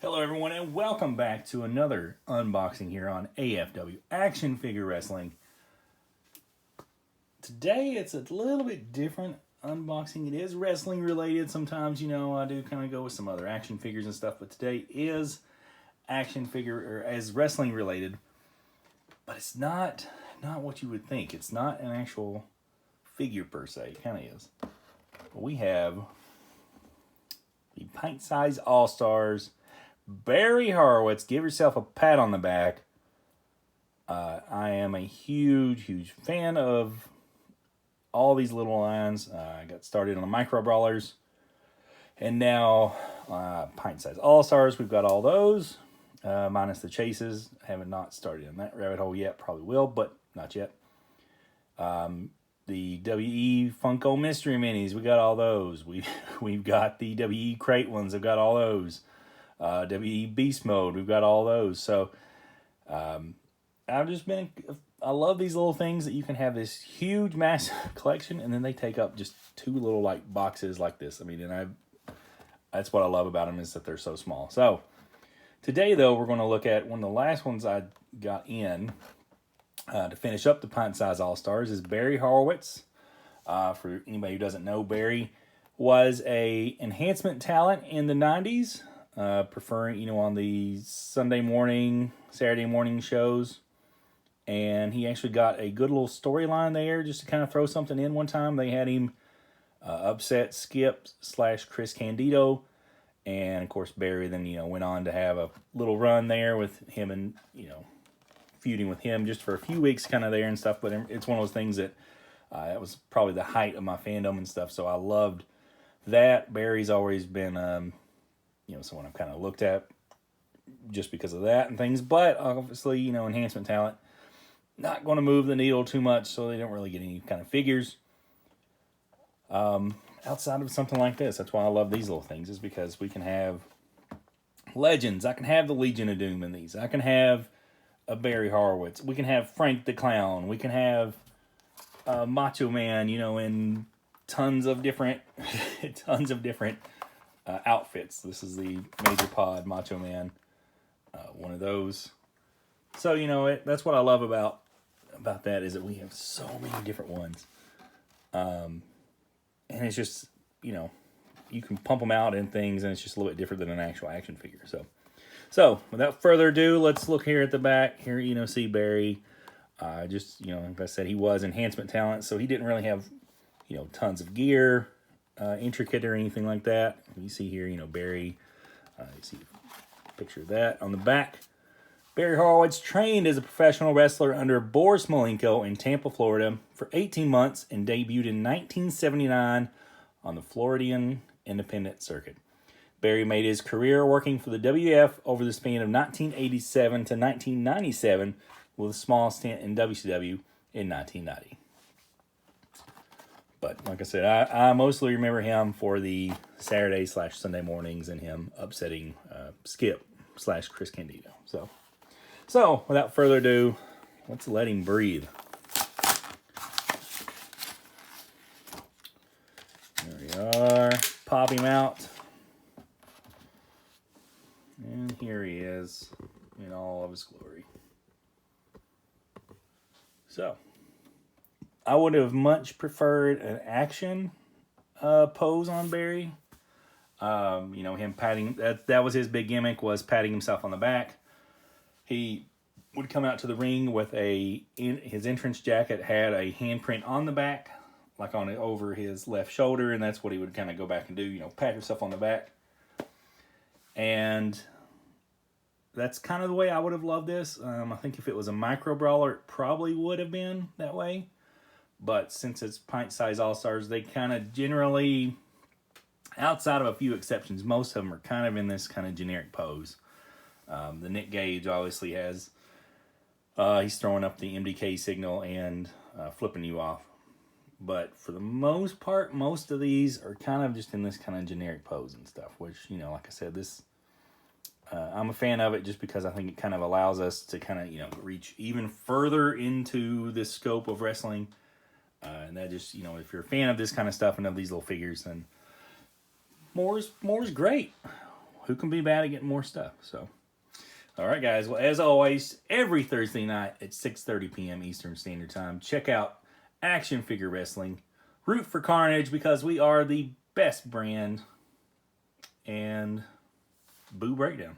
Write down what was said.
Hello everyone and welcome back to another unboxing here on AFW Action Figure Wrestling. Today it's a little bit different unboxing. It is wrestling related. Sometimes, I do kind of go with some other action figures and stuff, but today is action figure or as wrestling related. But it's not what you would think. It's not an actual figure per se. It kind of is. But we have the Pint Size All-Stars Barry Horowitz. Give yourself a pat on the back. I am a huge fan of all these little lines. I got started on the micro brawlers, and now Pint Size All Stars. We've got all those, minus the chases. I haven't not started in that rabbit hole yet. Probably will, but not yet. The WE Funko Mystery Minis. We got all those. We've got the WE Crate ones. I've got all those. WE Beast Mode, we've got all those. So I love these little things that you can have this huge massive collection and then they take up just two little like boxes like this. That's what I love about them, is that they're so small. So today though, we're going to look at one of the last ones I got in to finish up the Pint Size All-Stars is Barry Horowitz. For anybody who doesn't know, Barry was a enhancement talent in the 90s. Preferring, on the Sunday morning, Saturday morning shows. And he actually got a good little storyline there just to kind of throw something in one time. They had him upset Skip / Chris Candido. And, of course, Barry then, went on to have a little run there with him and, feuding with him just for a few weeks kind of there and stuff. But it's one of those things that that was probably the height of my fandom and stuff. So I loved that. Barry's always been... someone I've kind of looked at just because of that and things. But obviously, enhancement talent, not going to move the needle too much, so they don't really get any kind of figures outside of something like this. That's why I love these little things, is because we can have legends. I can have the Legion of Doom in these. I can have a Barry Horowitz. We can have Frank the Clown. We can have Macho Man, in tons of different outfits. This is the Major Pod Macho Man, one of those. So that's what I love about that, is that we have so many different ones, and it's just you can pump them out in things, and it's just a little bit different than an actual action figure. So without further ado, let's look here at the back. Here see Barry. Like I said, he was enhancement talent, so he didn't really have tons of gear. Intricate or anything like that. You see here, Barry. You see a picture of that on the back. Barry Horowitz trained as a professional wrestler under Boris Malenko in Tampa, Florida for 18 months and debuted in 1979 on the Floridian Independent Circuit. Barry made his career working for the WF over the span of 1987 to 1997 with a small stint in WCW in 1990. But like I said, I mostly remember him for the Saturday / Sunday mornings and him upsetting Skip / Chris Candido. So without further ado, let's let him breathe. There we are. Pop him out. And here he is in all of his glory. So I would have much preferred an action pose on Barry. Him patting, that was his big gimmick, was patting himself on the back. He would come out to the ring with his entrance jacket had a handprint on the back, like over his left shoulder, and that's what he would kind of go back and do, pat yourself on the back. And that's kind of the way I would have loved this. I think if it was a micro brawler, it probably would have been that way. But since it's Pint Size All-Stars, they kind of generally, outside of a few exceptions, most of them are kind of in this kind of generic pose. The Nick Gage obviously has, he's throwing up the MDK signal and flipping you off. But for the most part, most of these are kind of just in this kind of generic pose and stuff, which, like I said, this, I'm a fan of it just because I think it kind of allows us to kind of, reach even further into this scope of wrestling. And that just, if you're a fan of this kind of stuff and of these little figures, then more is great. who can be bad at getting more stuff? So, all right, guys. Well, as always, every Thursday night at 6:30 p.m. Eastern Standard Time, check out Action Figure Wrestling. Root for Carnage because we are the best brand. And Boo Breakdown.